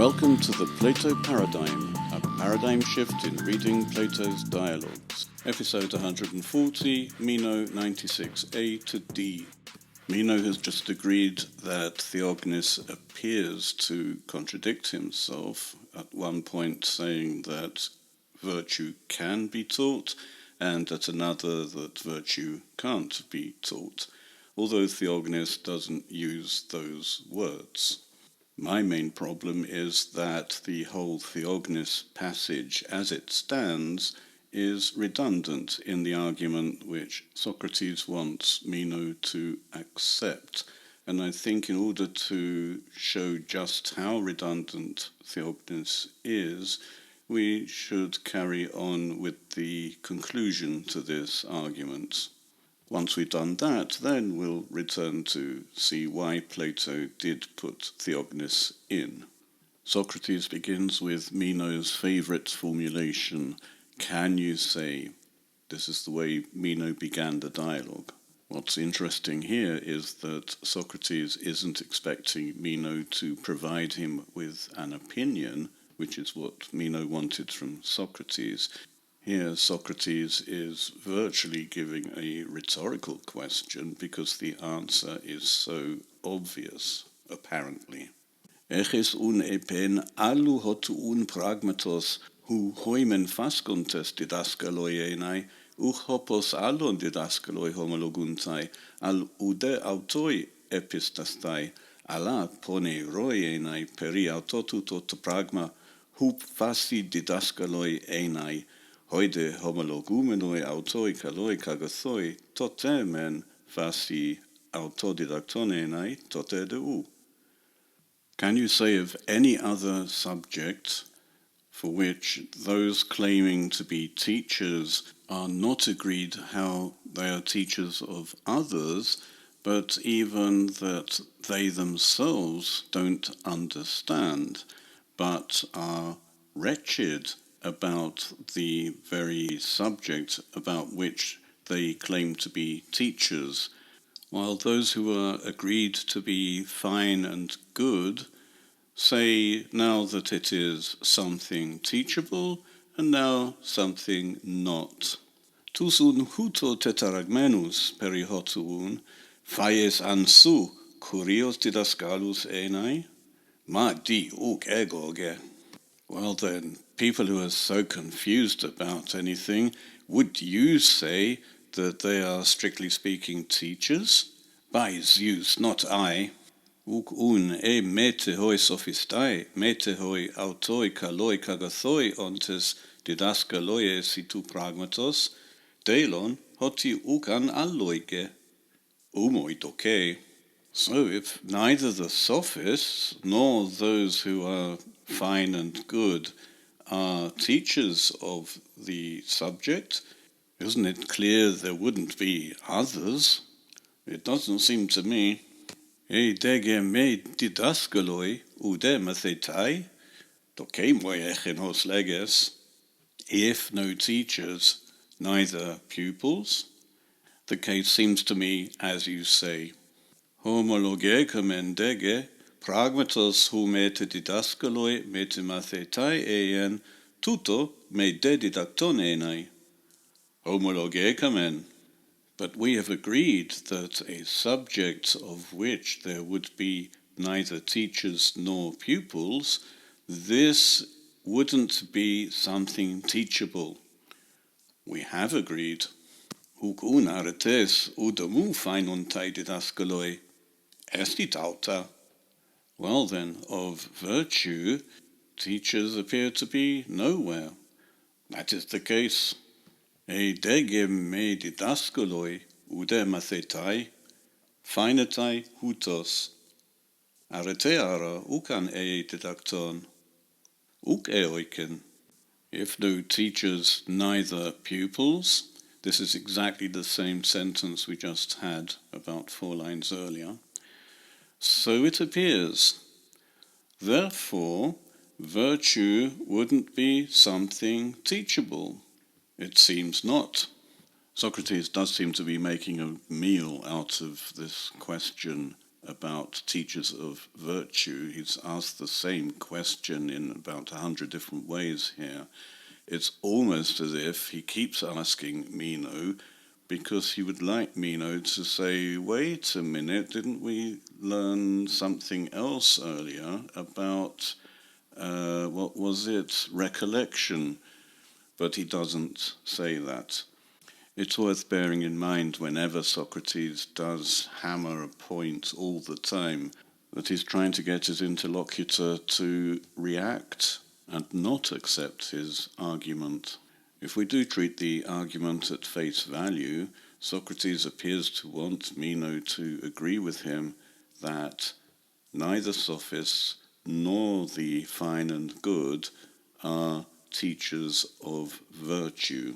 Welcome to the Plato Paradigm, a paradigm shift in reading Plato's dialogues. Episode 140, Meno 96a to D. Meno has just agreed that Theognis appears to contradict himself, at one point saying that virtue can be taught, and at another that virtue can't be taught, although Theognis doesn't use those words. My main problem is that the whole Theognis passage as it stands is redundant in the argument which Socrates wants Meno to accept. And I think in order to show just how redundant Theognis is, we should carry on with the conclusion to this argument. Once we've done that, then we'll return to see why Plato did put Theognis in. Socrates begins with Meno's favourite formulation, "Can you say?" This is the way Meno began the dialogue. What's interesting here is that Socrates isn't expecting Meno to provide him with an opinion, which is what Meno wanted from Socrates. Here Socrates is virtually giving a rhetorical question because the answer is so obvious, apparently. Eches un epen allu hotu un pragmatos hu hoimen fascontes didaskaloi enai, hopos allon didaskaloi homologuntai, al ude autoi epistastai, ala pone roi enai peri autotu tot pragma, hup fasi didaskaloi enai, hoide homologumenoi autoi kaloi kagathoi, tote men fasi autodidactonenai tote deu. Can you say of any other subject for which those claiming to be teachers are not agreed how they are teachers of others, but even that they themselves don't understand, but are wretched about the very subject about which they claim to be teachers, while those who are agreed to be fine and good say now that it is something teachable and now something not. Tus un huto tetaragmenus perihotuun, phaes ansu, kurios didascalus enai, ma di uk egoge. Well then, people who are so confused about anything, would you say that they are strictly speaking teachers? By Zeus, not I. Uk un e mete hoi sophistai, mete hoi autoi kaloi kagathoi ontes didaskaloi situ pragmatos, delon hoti ukan alloige, umoi doke. So if neither the sophists nor those who are fine and good are teachers of the subject, isn't it clear there wouldn't be others? It doesn't seem to me. E dege me didaskaloi ude mathetai, doke moi echenos leges. If no teachers, neither pupils, the case seems to me as you say. Homologecum dege, pragmatos hu mete didaskaloi mete mathetai eien, tuto me dedidactonenai. Homologecum. But we have agreed that a subject of which there would be neither teachers nor pupils, this wouldn't be something teachable. We have agreed. Huc un aretes udamu fainuntai didaskaloi, estit auta. Well then, of virtue, teachers appear to be nowhere. That is the case. E dege me didaskaloi ude mathetai, phaenetai hutos. Areteara ukan e didacton, uk eoiken. If no teachers, neither pupils. This is exactly the same sentence we just had about 4 lines earlier. So it appears. Therefore, virtue wouldn't be something teachable. It seems not. Socrates does seem to be making a meal out of this question about teachers of virtue. He's asked the same question in about 100 different ways here. It's almost as if he keeps asking Meno because he would like Meno to say, wait a minute, didn't we learn something else earlier about, what was it, recollection? But he doesn't say that. It's worth bearing in mind whenever Socrates does hammer a point all the time that he's trying to get his interlocutor to react and not accept his argument. If we do treat the argument at face value, Socrates appears to want Meno to agree with him that neither sophists nor the fine and good are teachers of virtue.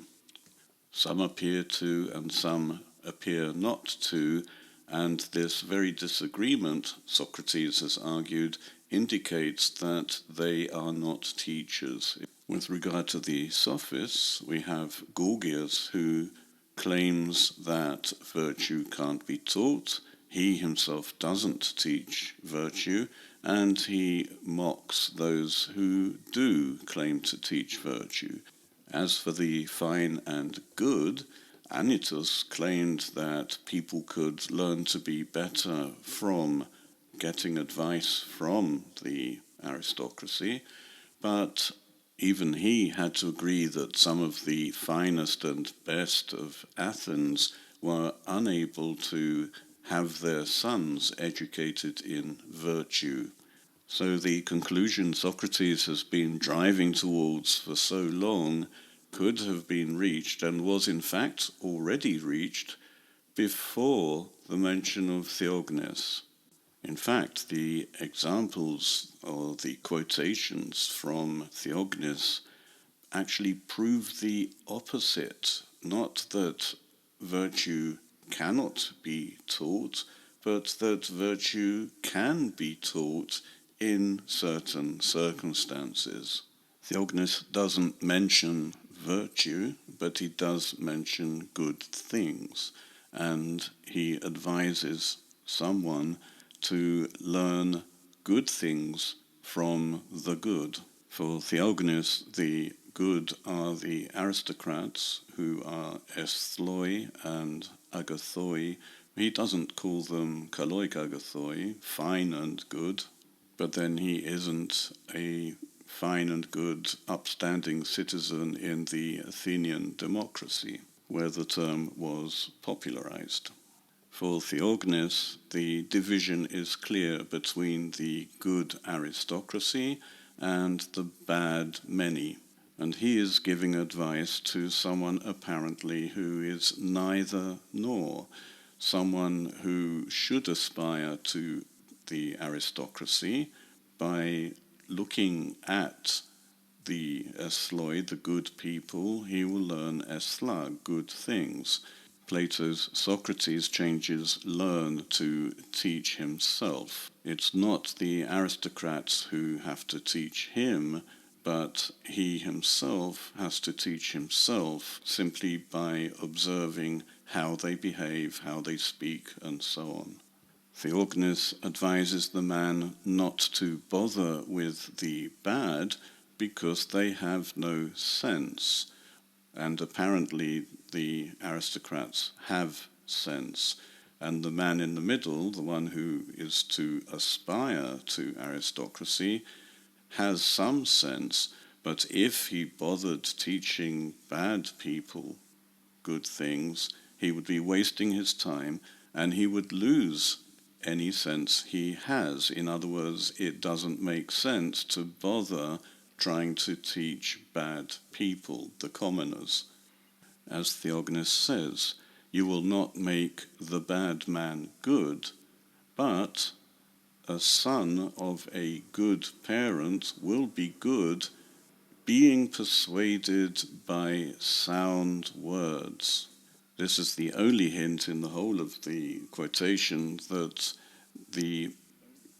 Some appear to and some appear not to, and this very disagreement, Socrates has argued, indicates that they are not teachers. With regard to the sophists, we have Gorgias, who claims that virtue can't be taught. He himself doesn't teach virtue, and he mocks those who do claim to teach virtue. As for the fine and good, Anytus claimed that people could learn to be better from getting advice from the aristocracy, but even he had to agree that some of the finest and best of Athens were unable to have their sons educated in virtue. So the conclusion Socrates has been driving towards for so long could have been reached, and was in fact already reached, before the mention of Theognis. In fact, the examples or the quotations from Theognis actually prove the opposite. Not that virtue cannot be taught, but that virtue can be taught in certain circumstances. Theognis doesn't mention virtue, but he does mention good things, and he advises someone to learn good things from the good. For Theognis, the good are the aristocrats, who are esthloi and agathoi. He doesn't call them kaloik agathoi, fine and good, but then he isn't a fine and good, upstanding citizen in the Athenian democracy, where the term was popularized. For Theognis, the division is clear between the good aristocracy and the bad many, and he is giving advice to someone apparently who is neither nor, someone who should aspire to the aristocracy by looking at the esthloi, the good people. He will learn esthla, good things. Plato's Socrates changes learn to teach himself. It's not the aristocrats who have to teach him, but he himself has to teach himself simply by observing how they behave, how they speak, and so on. Theognis advises the man not to bother with the bad because they have no sense, and apparently the aristocrats have sense, and the man in the middle, the one who is to aspire to aristocracy, has some sense, but if he bothered teaching bad people good things, he would be wasting his time, and he would lose any sense he has. In other words, it doesn't make sense to bother trying to teach bad people, the commoners. As Theognis says, you will not make the bad man good, but a son of a good parent will be good, being persuaded by sound words. This is the only hint in the whole of the quotation that the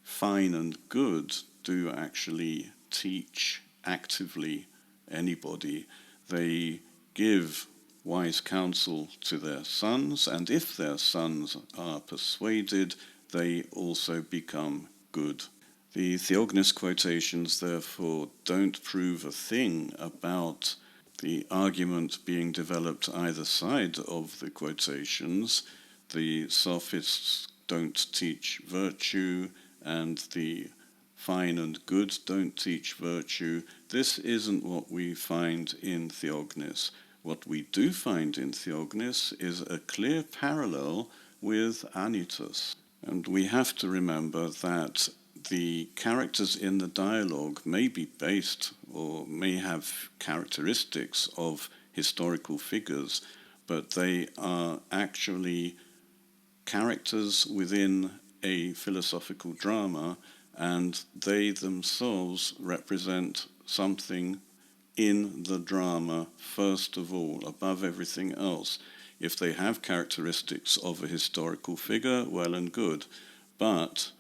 fine and good do actually teach actively anybody. They give wise counsel to their sons, and if their sons are persuaded, they also become good. The Theognis quotations, therefore, don't prove a thing about the argument being developed either side of the quotations. The sophists don't teach virtue, and the fine and good don't teach virtue. This isn't what we find in Theognis. What we do find in Theognis is a clear parallel with Anytus. And we have to remember that the characters in the dialogue may be based or may have characteristics of historical figures, but they are actually characters within a philosophical drama, and they themselves represent something in the drama first of all, above everything else. If they have characteristics of a historical figure, well and good, but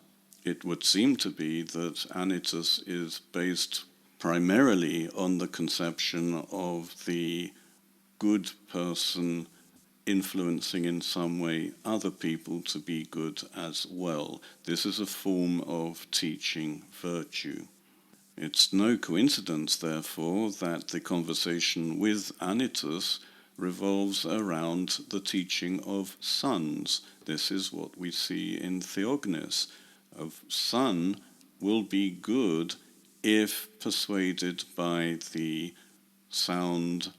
it would seem to be that Anytus is based primarily on the conception of the good person influencing in some way other people to be good as well. This is a form of teaching virtue. It's no coincidence, therefore, that the conversation with Anytus revolves around the teaching of sons. This is what we see in Theognis. A son will be good if persuaded by the sound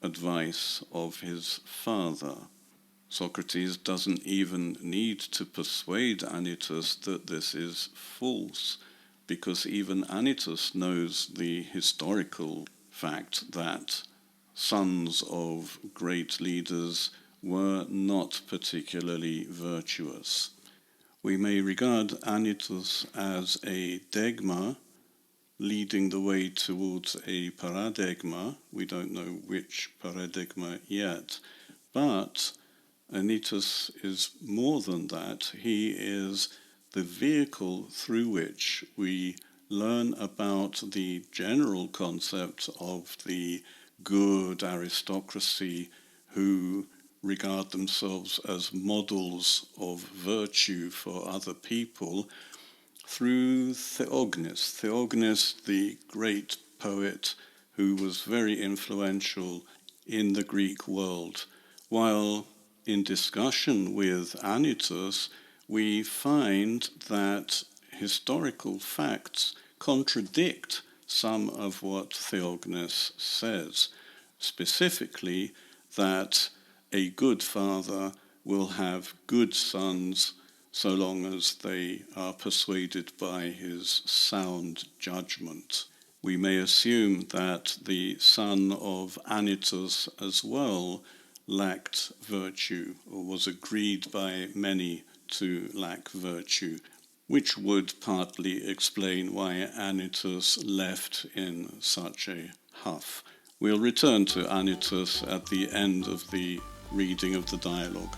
advice of his father. Socrates doesn't even need to persuade Anytus that this is false, because even Anytus knows the historical fact that sons of great leaders were not particularly virtuous. We may regard Anytus as a dogma leading the way towards a paradigma. We don't know which paradigma yet, but Anytus is more than that. He is the vehicle through which we learn about the general concept of the good aristocracy who regard themselves as models of virtue for other people through Theognis. Theognis, the great poet who was very influential in the Greek world. While in discussion with Anytus, we find that historical facts contradict some of what Theognis says, specifically that a good father will have good sons so long as they are persuaded by his sound judgment. We may assume that the son of Anytus as well lacked virtue, or was agreed by many to lack virtue, which would partly explain why Anytus left in such a huff. We'll return to Anytus at the end of the reading of the dialogue.